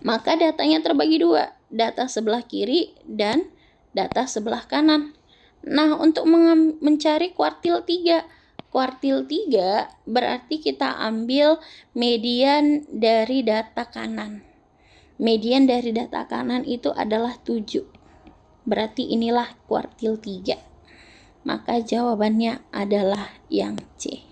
Maka datanya terbagi dua. Data sebelah kiri dan data sebelah kanan. Nah, untuk mencari kuartil 3. Kuartil 3 berarti kita ambil median dari data kanan. Median dari data kanan itu adalah 7. Berarti inilah kuartil 3. Maka jawabannya adalah yang C.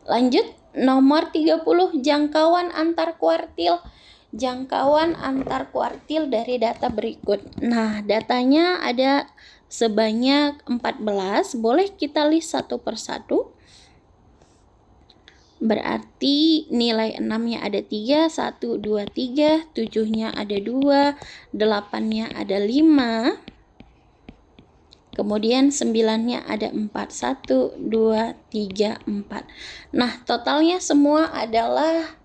Lanjut, nomor 30, jangkauan antar kuartil. Jangkauan antar kuartil dari data berikut. Nah, datanya ada sebanyak 14. Boleh kita list satu persatu. Berarti nilai 6-nya ada 3, 1, 2, 3, 7-nya ada 2, 8-nya ada 5, kemudian 9-nya ada 4, 1, 2, 3, 4. Nah, totalnya semua adalah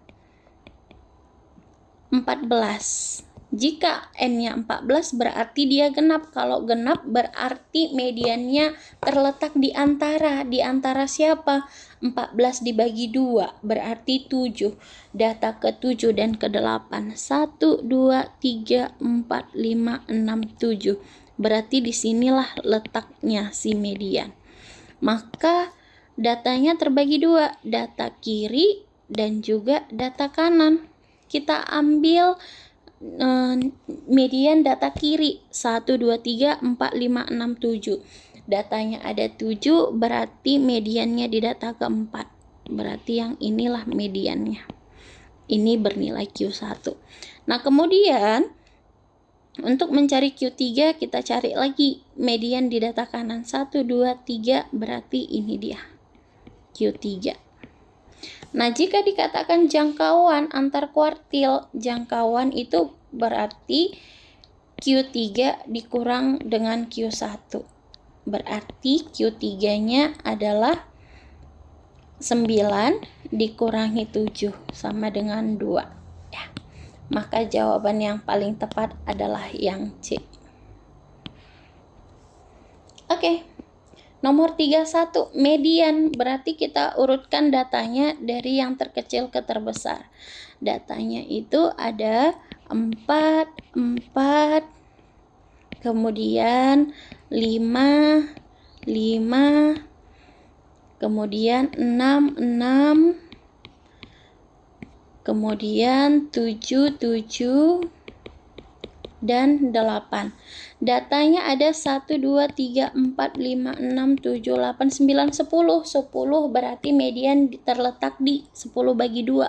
14. Jika N-nya 14 berarti dia genap. Kalau genap berarti mediannya terletak di antara. Di antara siapa? 14 dibagi 2 berarti 7. Data ke-7 dan ke-8. 1, 2, 3, 4, 5, 6, 7. Berarti disinilah letaknya si median. Maka datanya terbagi 2. Data kiri dan juga data kanan. Kita ambil median data kiri 1, 2, 3, 4, 5, 6, 7. Datanya ada 7 berarti mediannya di data keempat. Berarti yang inilah mediannya. Ini bernilai Q1. Nah, kemudian untuk mencari Q3 kita cari lagi median di data kanan 1, 2, 3 berarti ini dia Q3. Nah, jika dikatakan jangkauan antar kuartil, jangkauan itu berarti Q3 dikurang dengan Q1. Berarti Q3-nya adalah 9 dikurangi 7 sama dengan 2. Ya. Maka jawaban yang paling tepat adalah yang C. Oke. Nomor 31, median. Berarti kita urutkan datanya dari yang terkecil ke terbesar. Datanya itu ada 4, 4, kemudian 5, 5, kemudian 6, 6, kemudian 7, 7, dan 8. Datanya ada 1, 2, 3, 4, 5, 6, 7, 8, 9, 10. 10 berarti median terletak di 10 bagi 2.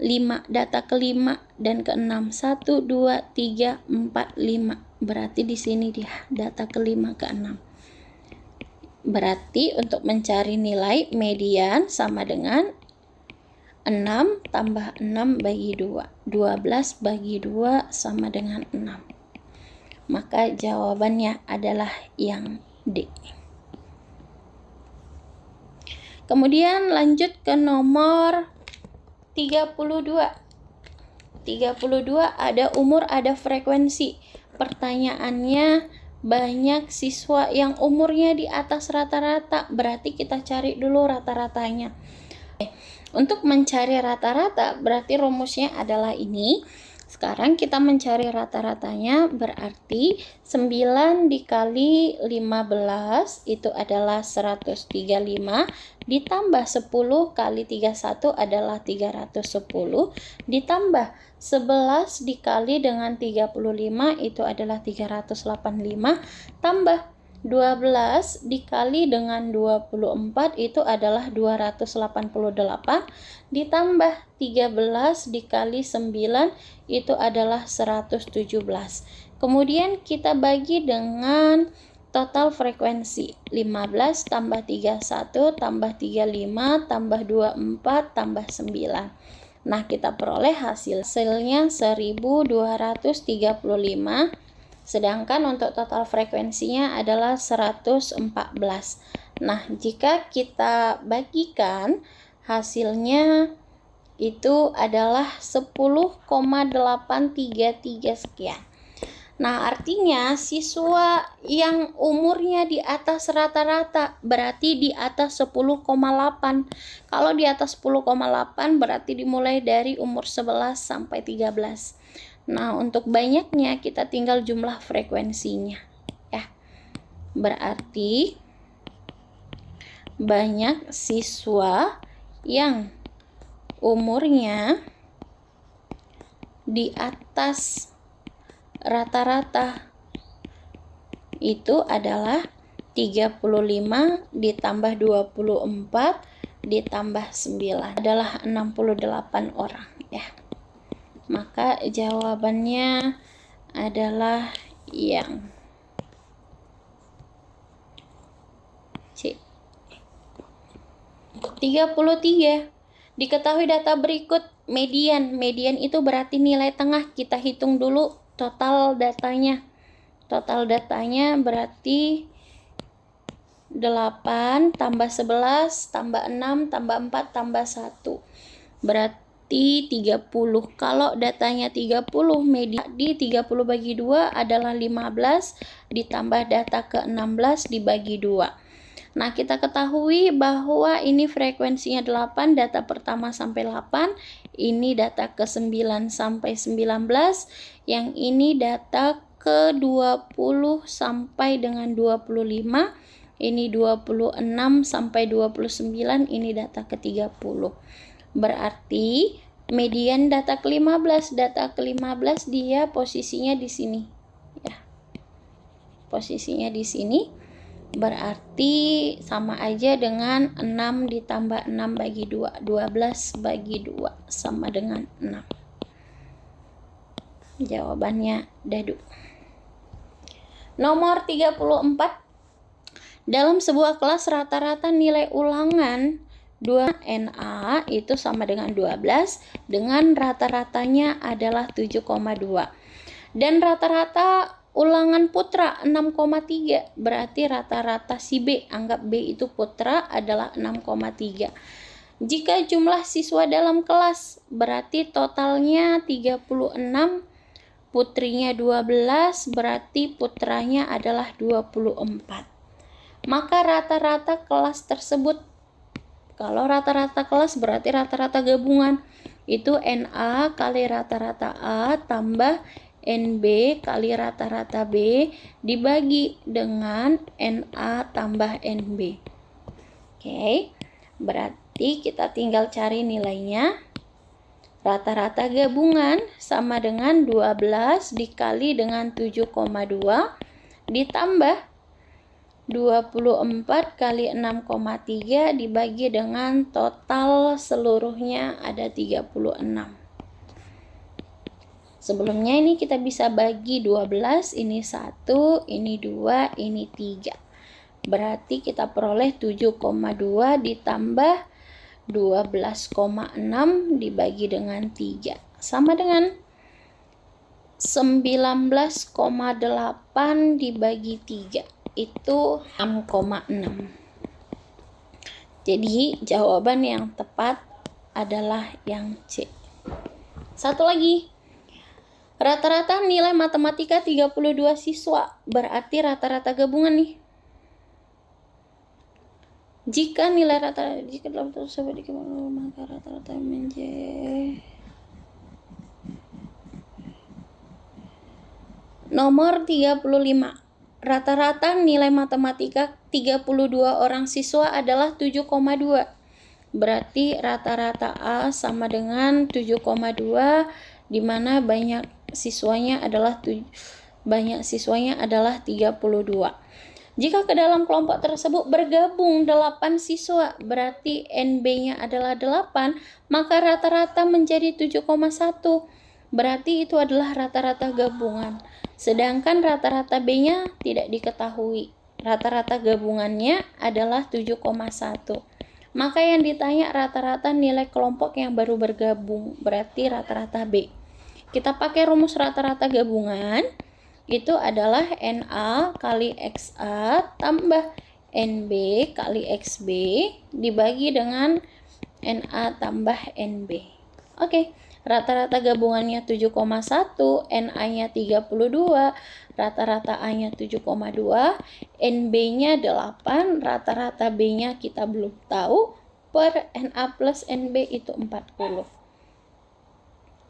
5, data ke-5 dan ke-6. 1, 2, 3, 4, 5. Berarti di sini dia data ke-5 ke-6. Berarti untuk mencari nilai median sama dengan 6 tambah 6 bagi 2. 12 bagi 2 sama dengan 6. Maka jawabannya adalah yang D. Kemudian lanjut ke nomor 32. 32 ada umur, ada frekuensi. Pertanyaannya, banyak siswa yang umurnya di atas rata-rata, berarti kita cari dulu rata-ratanya. Untuk mencari rata-rata, berarti rumusnya adalah ini. Sekarang kita mencari rata-ratanya, berarti 9 dikali 15 itu adalah 135, ditambah 10 kali 31 adalah 310, ditambah 11 dikali dengan 35 itu adalah 385, tambah 12 dikali dengan 24 itu adalah 288, ditambah 13 dikali 9 itu adalah 117. Kemudian kita bagi dengan total frekuensi 15 tambah 31 tambah 35 tambah 24 tambah 9. Nah, kita peroleh hasilnya 1235. Sedangkan untuk total frekuensinya adalah 114. Nah, jika kita bagikan hasilnya itu adalah 10,833 sekian. Nah, artinya siswa yang umurnya di atas rata-rata berarti di atas 10,8. Kalau di atas 10,8 berarti dimulai dari umur 11 sampai 13. Nah, untuk banyaknya kita tinggal jumlah frekuensinya, ya. Berarti banyak siswa yang umurnya di atas rata-rata itu adalah 35 ditambah 24 ditambah 9 adalah 68 orang, ya. Maka jawabannya adalah yang C. 33. Diketahui data berikut median. Median itu berarti nilai tengah. Kita hitung dulu total datanya. Total datanya berarti 8 tambah 11 tambah 6 tambah 4 tambah 1. Berarti 30. Kalau datanya 30, median di 30 bagi 2 adalah 15 ditambah data ke-16 dibagi 2. Nah, kita ketahui bahwa ini frekuensinya 8, data pertama sampai 8, ini data ke-9 sampai 19, yang ini data ke-20 sampai dengan 25, ini 26 sampai 29, ini data ke-30. Berarti median data ke-15, dia posisinya di sini, ya. Posisinya di sini. Berarti sama aja dengan 6 ditambah 6 bagi 2, 12 bagi 2 sama dengan 6. Jawabannya dadu. Nomor 34. Dalam sebuah kelas rata-rata nilai ulangan 2 NA itu sama dengan 12 dengan rata-ratanya adalah 7,2. Dan rata-rata ulangan putra 6,3, berarti rata-rata si B, anggap B itu putra, adalah 6,3. Jika jumlah siswa dalam kelas berarti totalnya 36, putrinya 12, berarti putranya adalah 24. Maka rata-rata kelas tersebut, kalau rata-rata kelas berarti rata-rata gabungan, itu NA kali rata-rata A tambah NB kali rata-rata B dibagi dengan NA tambah NB. Oke, berarti kita tinggal cari nilainya. Rata-rata gabungan sama dengan 12 dikali dengan 7,2 ditambah 24 kali 6,3 dibagi dengan total seluruhnya ada 36. Sebelumnya ini kita bisa bagi 12, ini 1, ini 2, ini 3. Berarti kita peroleh 7,2 ditambah 12,6 dibagi dengan 3. Sama dengan 19,8 dibagi 3 itu 6,6. Jadi jawaban yang tepat adalah yang C. Satu lagi. Rata-rata nilai matematika 32 siswa, berarti rata-rata gabungan nih. Jika nilai rata-rata dalam tersebut dikembangkan, maka rata-rata menjadi nomor 35. Rata-rata nilai matematika 32 orang siswa adalah 7,2. Berarti rata-rata A sama dengan 7,2, di mana banyak siswanya adalah 32. Jika ke dalam kelompok tersebut bergabung 8 siswa, berarti NB-nya adalah 8, maka rata-rata menjadi 7,1. Berarti itu adalah rata-rata gabungan. Sedangkan rata-rata B-nya tidak diketahui. Rata-rata gabungannya adalah 7,1. Maka yang ditanya rata-rata nilai kelompok yang baru bergabung, berarti rata-rata B. Kita pakai rumus rata-rata gabungan, itu adalah NA kali XA tambah NB kali XB dibagi dengan NA tambah NB. Oke. Rata-rata gabungannya 7,1, NA-nya 32, rata-rata A-nya 7,2, NB-nya 8, rata-rata B-nya kita belum tahu, per NA plus NB itu 40.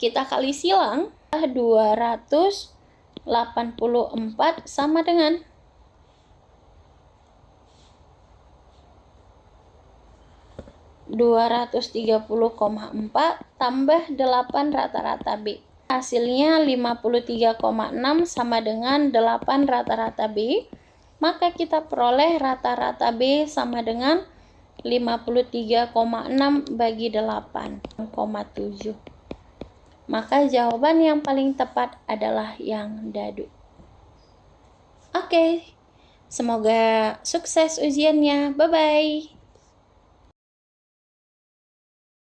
Kita kali silang, 284 sama dengan 230,4 tambah 8 rata-rata B. Hasilnya 53,6 sama dengan 8 rata-rata B. Maka kita peroleh rata-rata B sama dengan 53,6 bagi 8,7. Maka jawaban yang paling tepat adalah yang dadu. Oke. Semoga sukses ujiannya. Bye-bye.